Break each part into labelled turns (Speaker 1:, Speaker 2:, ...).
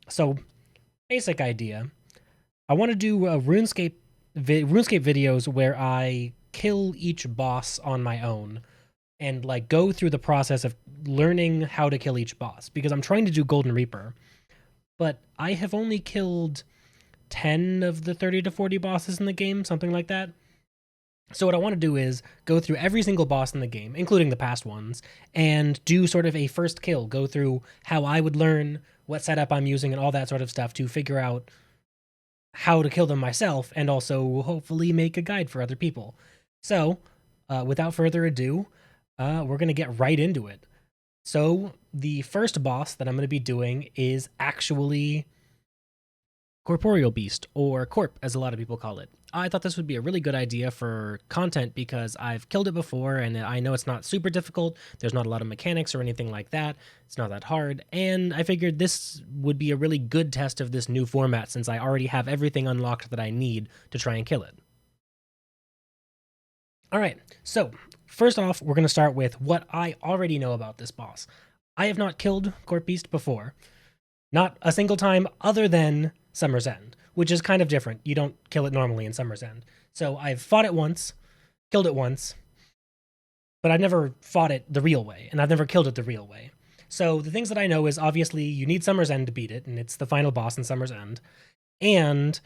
Speaker 1: So, basic idea. I want to do RuneScape videos where I kill each boss on my own and like go through the process of learning how to kill each boss because I'm trying to do Golden Reaper, but I have only killed 10 of the 30 to 40 bosses in the game, something like that. So what I want to do is go through every single boss in the game, including the past ones, and do sort of a first kill, go through how I would learn, what setup I'm using, and all that sort of stuff to figure out how to kill them myself, and also hopefully make a guide for other people. So, without further ado, we're going to get right into it. So, the first boss that I'm going to be doing is actually Corporeal Beast, or Corp, as a lot of people call it. I thought this would be a really good idea for content because I've killed it before and I know it's not super difficult. There's not a lot of mechanics or anything like that. It's not that hard. And I figured this would be a really good test of this new format since I already have everything unlocked that I need to try and kill it. All right, so first off, we're going to start with what I already know about this boss. I have not killed Corp Beast before. Not a single time other than Summer's End, which is kind of different. You don't kill it normally in Summer's End. So I've fought it once, killed it once, but I've never fought it the real way, and I've never killed it the real way. So the things that I know is obviously you need Summer's End to beat it, and it's the final boss in Summer's End. And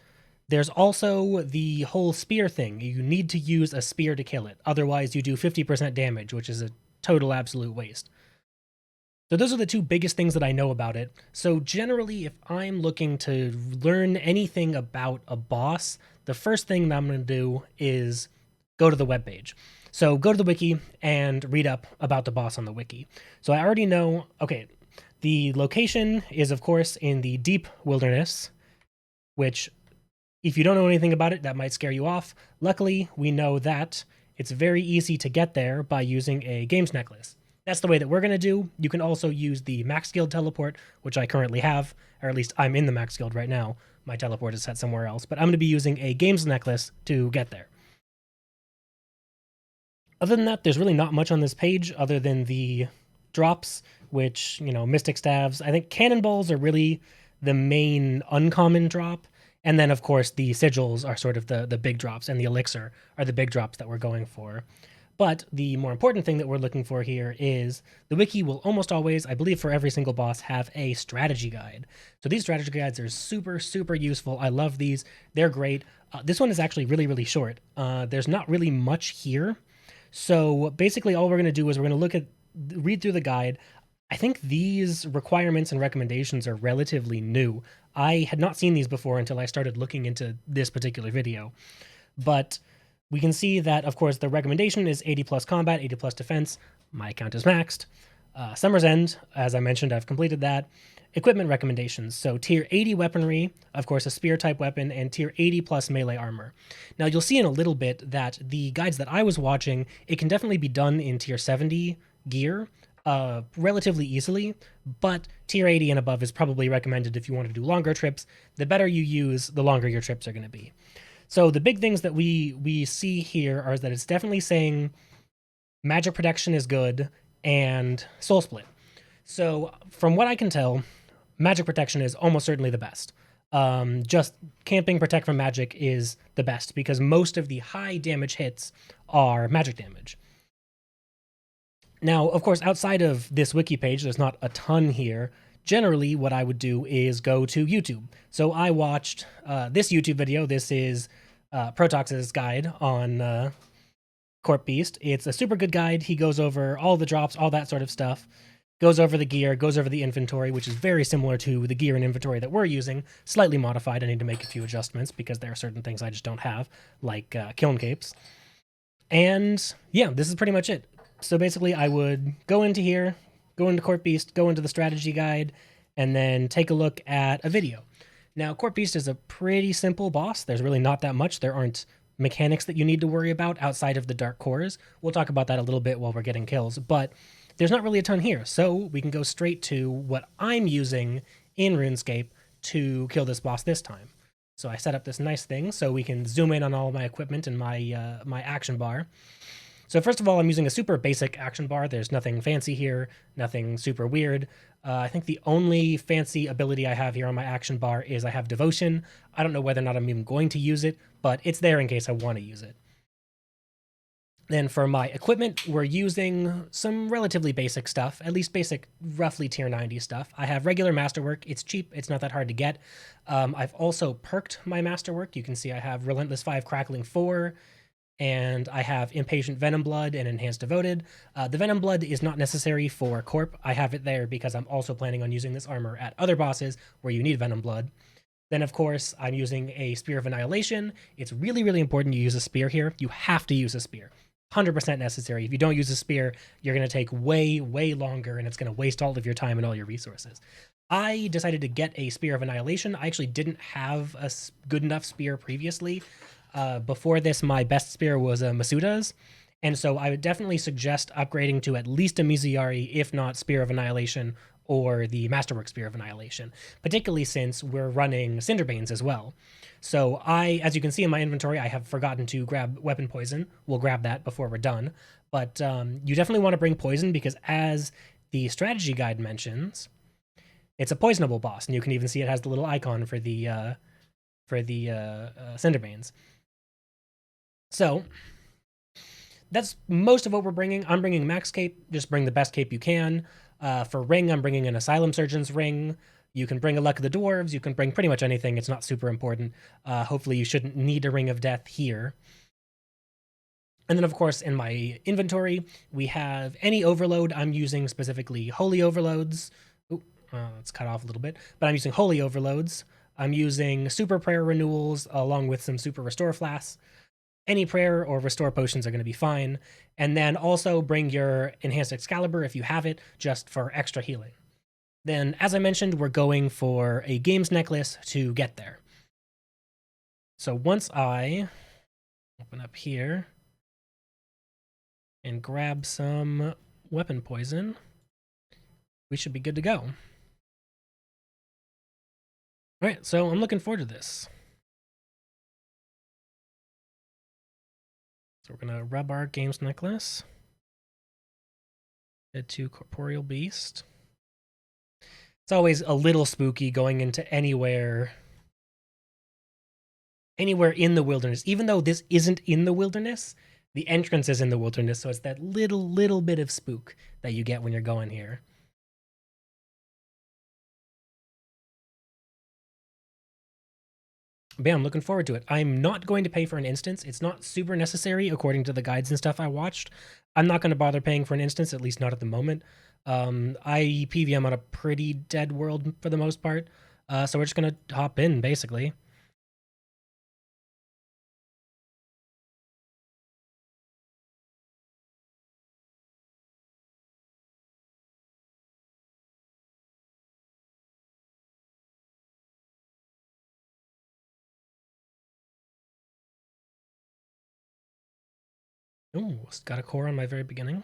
Speaker 1: there's also the whole spear thing. You need to use a spear to kill it. Otherwise, you do 50% damage, which is a total absolute waste. So those are the two biggest things that I know about it. So generally, if I'm looking to learn anything about a boss, the first thing that I'm going to do is go to the webpage. So go to the wiki and read up about the boss on the wiki. So I already know, okay, the location is, of course, in the deep wilderness, which if you don't know anything about it, that might scare you off. Luckily, we know that it's very easy to get there by using a games necklace. That's the way that we're going to do. You can also use the Max Guild teleport, which I currently have, or at least I'm in the Max Guild right now. My teleport is set somewhere else, but I'm going to be using a games necklace to get there. Other than that, there's really not much on this page other than the drops, which, Mystic Staves. I think Cannonballs are really the main uncommon drop. And then, of course, the sigils are sort of the big drops, and the elixir are the big drops that we're going for. But the more important thing that we're looking for here is the wiki will almost always, I believe for every single boss, have a strategy guide. So these strategy guides are super, super useful. I love these. They're great. This one is actually really, really short. There's not really much here. So basically all we're going to do is we're going to read through the guide. I think these requirements and recommendations are relatively new. I had not seen these before until I started looking into this particular video. But we can see that, of course, the recommendation is 80 plus combat, 80 plus defense. My account is maxed. Summer's End, as I mentioned, I've completed that. Equipment recommendations. So tier 80 weaponry, of course, a spear type weapon, and tier 80 plus melee armor. Now, you'll see in a little bit that the guides that I was watching, it can definitely be done in tier 70 gear relatively easily, but tier 80 and above is probably recommended if you want to do longer trips. The better you use, the longer your trips are going to be. So the big things that we see here are that it's definitely saying magic protection is good and soul split. So from what I can tell, magic protection is almost certainly the best. Just camping protect from magic is the best because most of the high damage hits are magic damage. Now, of course, outside of this wiki page, there's not a ton here. Generally, what I would do is go to YouTube. So I watched this YouTube video. This is Protoxx's guide on Corp Beast. It's a super good guide. He goes over all the drops, all that sort of stuff. Goes over the gear, goes over the inventory, which is very similar to the gear and inventory that we're using. Slightly modified. I need to make a few adjustments because there are certain things I just don't have, like kiln capes. And yeah, this is pretty much it. So basically, I would go into here, go into Corp Beast, go into the strategy guide, and then take a look at a video. Now, Corp Beast is a pretty simple boss. There's really not that much. There aren't mechanics that you need to worry about outside of the dark cores. We'll talk about that a little bit while we're getting kills, but there's not really a ton here. So we can go straight to what I'm using in RuneScape to kill this boss this time. So I set up this nice thing so we can zoom in on all of my equipment and my action bar. So first of all, I'm using a super basic action bar. There's nothing fancy here, nothing super weird. I think the only fancy ability I have here on my action bar is I have Devotion. I don't know whether or not I'm even going to use it, but it's there in case I want to use it. Then for my equipment, we're using some relatively basic stuff, at least basic, roughly tier 90 stuff. I have regular masterwork. It's cheap. It's not that hard to get. I've also perked my masterwork. You can see I have Relentless 5, Crackling 4, and I have Impatient Venom Blood and Enhanced Devoted. The Venom Blood is not necessary for Corp. I have it there because I'm also planning on using this armor at other bosses where you need Venom Blood. Then, of course, I'm using a Spear of Annihilation. It's really, really important you use a spear here. You have to use a spear. 100% necessary. If you don't use a spear, you're going to take way, way longer, and it's going to waste all of your time and all your resources. I decided to get a Spear of Annihilation. I actually didn't have a good enough spear previously. Before this, my best spear was a Masuda's, and so I would definitely suggest upgrading to at least a Mizuyari, if not Spear of Annihilation or the Masterwork Spear of Annihilation, particularly since we're running Cinderbanes as well. So as you can see in my inventory, I have forgotten to grab Weapon Poison. We'll grab that before we're done. But you definitely want to bring Poison because as the strategy guide mentions, it's a poisonable boss. And you can even see it has the little icon for the Cinderbanes. So that's most of what we're bringing. I'm bringing Max Cape. Just bring the best cape you can. For ring, I'm bringing an Asylum Surgeon's ring. You can bring a Luck of the Dwarves. You can bring pretty much anything. It's not super important. Hopefully you shouldn't need a Ring of Death here. And then, of course, in my inventory, we have any overload. I'm using specifically Holy Overloads. It's cut off a little bit. But I'm using Holy Overloads. I'm using Super Prayer Renewals along with some Super Restore Flasks. Any prayer or restore potions are going to be fine. And then also bring your Enhanced Excalibur if you have it, just for extra healing. Then, as I mentioned, we're going for a games necklace to get there. So once I open up here and grab some Weapon Poison, we should be good to go. All right, so I'm looking forward to this. So we're going to rub our games necklace. Head to Corporeal Beast. It's always a little spooky going into anywhere in the wilderness. Even though this isn't in the wilderness, the entrance is in the wilderness, so it's that little bit of spook that you get when you're going here. But yeah, I'm looking forward to it. I'm not going to pay for an instance. It's not super necessary according to the guides and stuff I watched. I'm not going to bother paying for an instance, at least not at the moment. I PvM on a pretty dead world for the most part, so we're just going to hop in, basically. Ooh, got a core on my very beginning.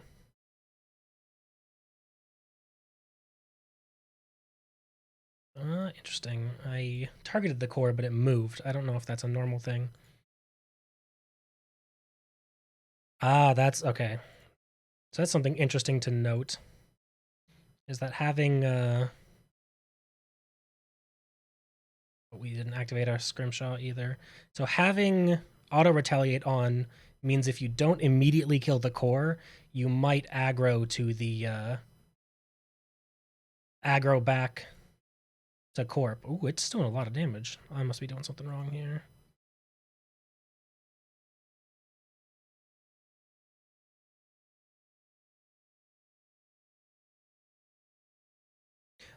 Speaker 1: Interesting. I targeted the core, but it moved. I don't know if that's a normal thing. That's okay. So that's something interesting to note. Is that having we didn't activate our Scrimshaw either. So having auto retaliate on means if you don't immediately kill the core, you might aggro to the aggro back to Corp. Ooh, it's doing a lot of damage. I must be doing something wrong here.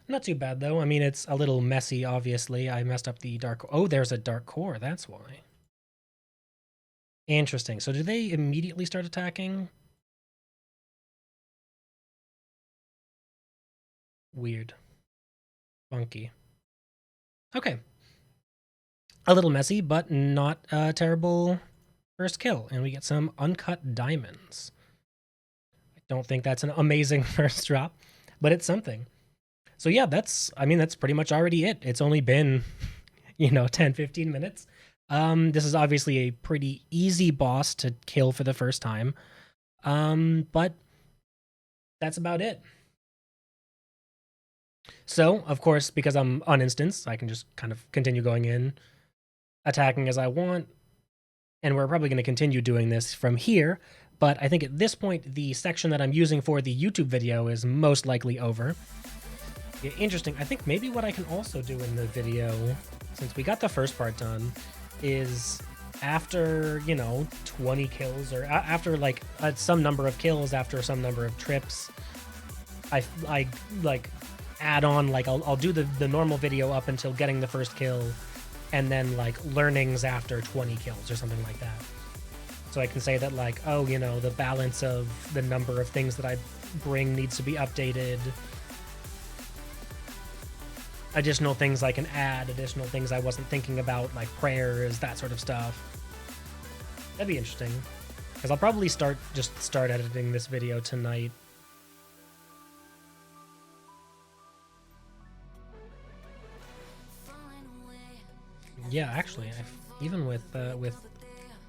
Speaker 1: Not too bad, though. I mean, it's a little messy, obviously. I messed up the dark... Oh, there's a dark core. That's why. Interesting. So do they immediately start attacking? Weird. Funky. Okay. A little messy, but not a terrible first kill. And we get some uncut diamonds. I don't think that's an amazing first drop, but it's something. So yeah, that's pretty much already it. It's only been, 10, 15 minutes. This is obviously a pretty easy boss to kill for the first time. But that's about it. So, of course, because I'm uninstance, I can just kind of continue going in, attacking as I want, and we're probably going to continue doing this from here, but I think at this point, the section that I'm using for the YouTube video is most likely over. Yeah, interesting. I think maybe what I can also do in the video, since we got the first part done, is after, 20 kills, or after, like, some number of kills, after some number of trips, I like, add on, like, I'll do the normal video up until getting the first kill, and then, like, learnings after 20 kills or something like that. So I can say that, like, oh, the balance of the number of things that I bring needs to be updated. Additional things I can add, additional things I wasn't thinking about, like prayers, that sort of stuff. That'd be interesting. Because I'll probably start editing this video tonight. Yeah, actually, even with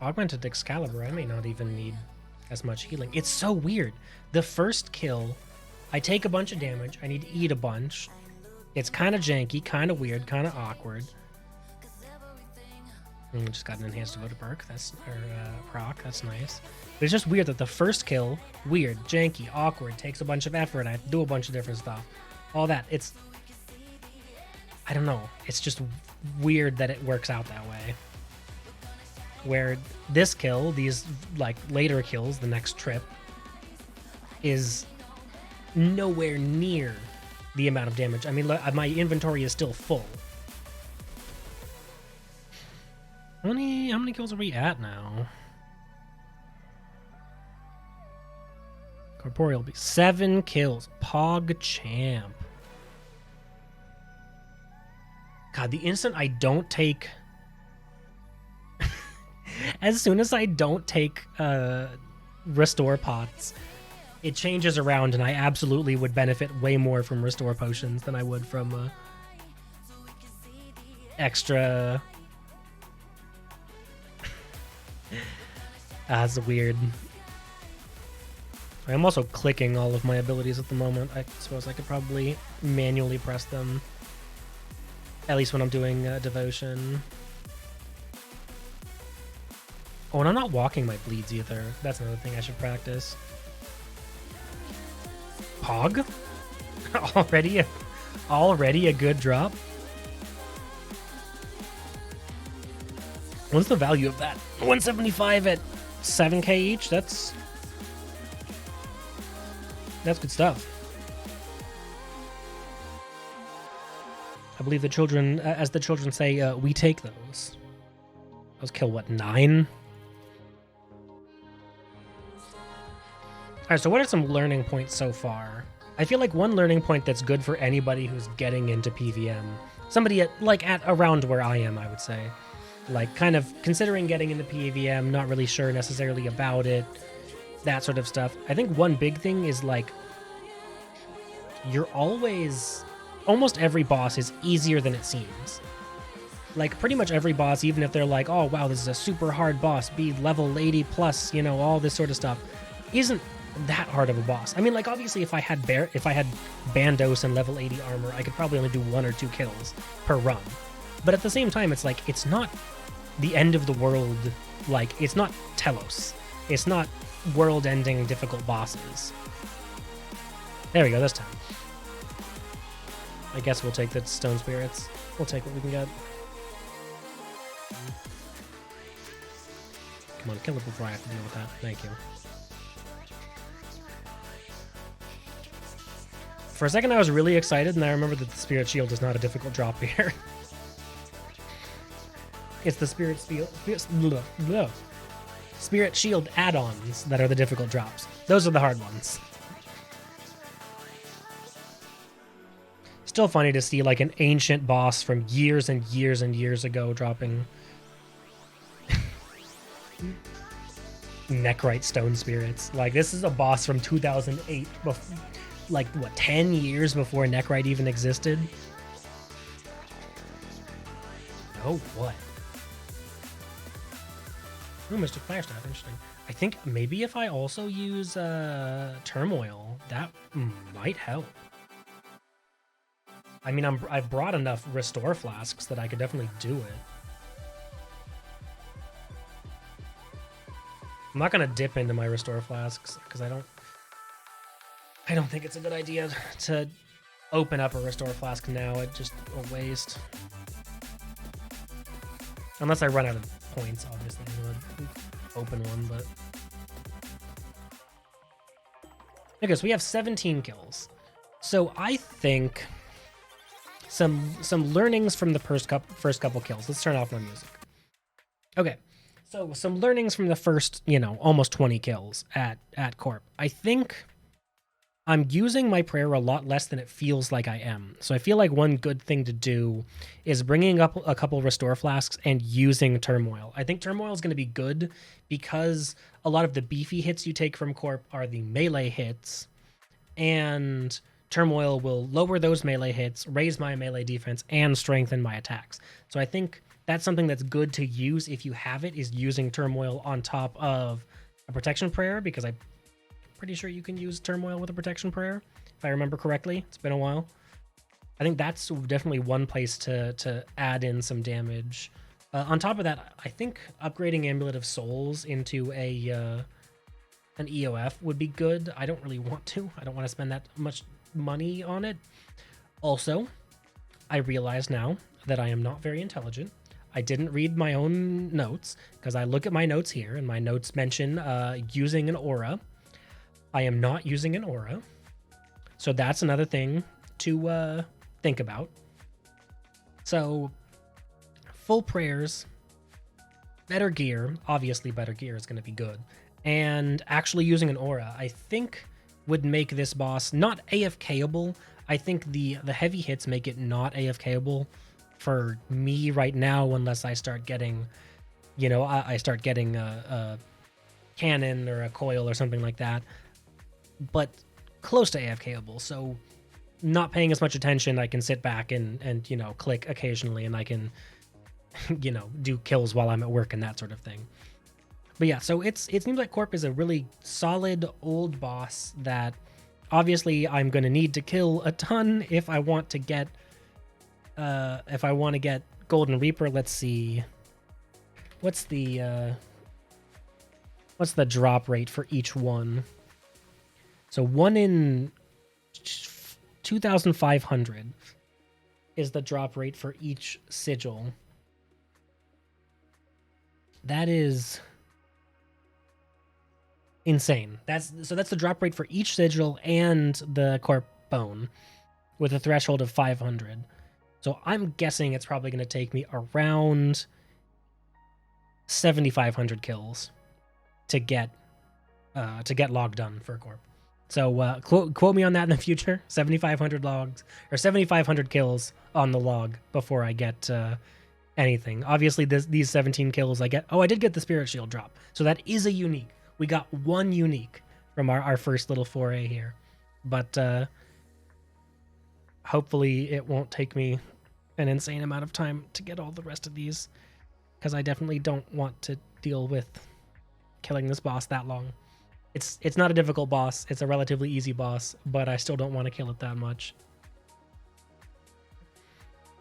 Speaker 1: Augmented Excalibur, I may not even need as much healing. It's so weird. The first kill, I take a bunch of damage, I need to eat a bunch. It's kind of janky, kind of weird, kind of awkward. Just got an enhanced devoted perk, proc, that's nice. But it's just weird that the first kill, weird, janky, awkward, takes a bunch of effort, I have to do a bunch of different stuff. All that, I don't know, it's just weird that it works out that way. Where this kill, these, like, later kills, the next trip, is nowhere near the amount of damage. I mean, my inventory is still full. How many kills are we at now? Corporeal 7 kills. Pog champ. God, the instant I don't take... as soon as I don't take restore pots, it changes around, and I absolutely would benefit way more from restore potions than I would from extra... That's weird. I'm also clicking all of my abilities at the moment. I suppose I could probably manually press them. At least when I'm doing devotion. Oh, and I'm not walking my bleeds either. That's another thing I should practice. Pog? Already a good drop? What's the value of that? 175 at 7k each? That's good stuff. I believe the children, as the children say, we take those. Those kill, what, 9? Alright, so what are some learning points so far? I feel like one learning point that's good for anybody who's getting into PvM. Somebody at around where I am, I would say. Like, kind of considering getting into PvM, not really sure necessarily about it, that sort of stuff. I think one big thing is, like, almost every boss is easier than it seems. Like, pretty much every boss, even if they're like, oh, wow, this is a super hard boss, be level 80 plus, all this sort of stuff, isn't that hard of a boss. I mean, like, obviously, if I had Bandos and level 80 armor, I could probably only do 1 or 2 kills per run. But at the same time, it's like, it's not the end of the world. Like, it's not Telos. It's not world-ending difficult bosses. There we go, this time. I guess we'll take the stone spirits. We'll take what we can get. Come on, kill it before I have to deal with that. Thank you. For a second I was really excited, and I remembered that the Spirit Shield is not a difficult drop here. It's the Spirit Shield add-ons that are the difficult drops. Those are the hard ones. Still funny to see, like, an ancient boss from years and years and years ago dropping Nechrite Stone Spirits. Like, this is a boss from 2008, like, what, 10 years before Nechrite even existed? Oh, what? Ooh, Mystic Fire Staff, interesting. I think maybe if I also use turmoil, that might help. I mean, I've brought enough restore flasks that I could definitely do it. I'm not gonna dip into my restore flasks because I don't think it's a good idea to open up a restore flask now. It's just a waste. Unless I run out of points, obviously I'm gonna open one, but okay, so we have 17 kills. So I think some learnings from the first couple kills. Let's turn off my music. Okay, so some learnings from the first, almost 20 kills at Corp. I think I'm using my prayer a lot less than it feels like I am. So I feel like one good thing to do is bringing up a couple restore flasks and using turmoil. I think turmoil is going to be good because a lot of the beefy hits you take from Corp are the melee hits, and turmoil will lower those melee hits, raise my melee defense, and strengthen my attacks. So I think that's something that's good to use if you have it, is using turmoil on top of a protection prayer, because I'm pretty sure you can use turmoil with a protection prayer, if I remember correctly. It's been a while. I think that's definitely one place to add in some damage. On top of that, I think upgrading Amulet of Souls into an EOF would be good. I don't really want to. I don't want to spend that much money on it. Also, I realize now that I am not very intelligent. I didn't read my own notes, because I look at my notes here, and my notes mention using an aura. I am not using an aura, so that's another thing to think about. So, full prayers, better gear, obviously better gear is going to be good, and actually using an aura, I think, would make this boss not AFKable. I think the heavy hits make it not AFKable for me right now, unless I start getting, I start getting a cannon or a coil or something like that, but close to AFKable. So not paying as much attention, I can sit back and click occasionally, and I can do kills while I'm at work and that sort of thing. But yeah, so it seems like Corp is a really solid old boss that obviously I'm going to need to kill a ton if I want to get Golden Reaper. Let's see, what's the drop rate for each one? So 1 in 2,500 is the drop rate for each sigil. That is insane. That's the drop rate for each sigil and the Corp bone, with a threshold of 500. So I'm guessing it's probably going to take me around 7,500 kills to get log done for Corp. So quote me on that in the future. 7,500 logs or 7,500 kills on the log before I get anything. Obviously, these 17 kills I get. Oh, I did get the Spirit Shield drop, so that is a unique. We got one unique from our first little foray here, but hopefully it won't take me an insane amount of time to get all the rest of these, because I definitely don't want to deal with killing this boss that long. It's not a difficult boss. It's a relatively easy boss, but I still don't want to kill it that much.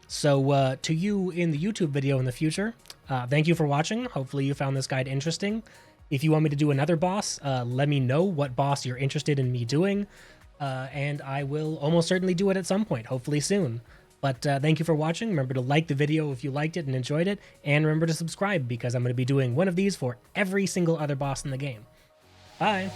Speaker 1: So to you in the YouTube video in the future, thank you for watching. Hopefully you found this guide interesting. If you want me to do another boss, let me know what boss you're interested in me doing, and I will almost certainly do it at some point, hopefully soon. But thank you for watching. Remember to like the video if you liked it and enjoyed it, and remember to subscribe, because I'm going to be doing one of these for every single other boss in the game. Bye!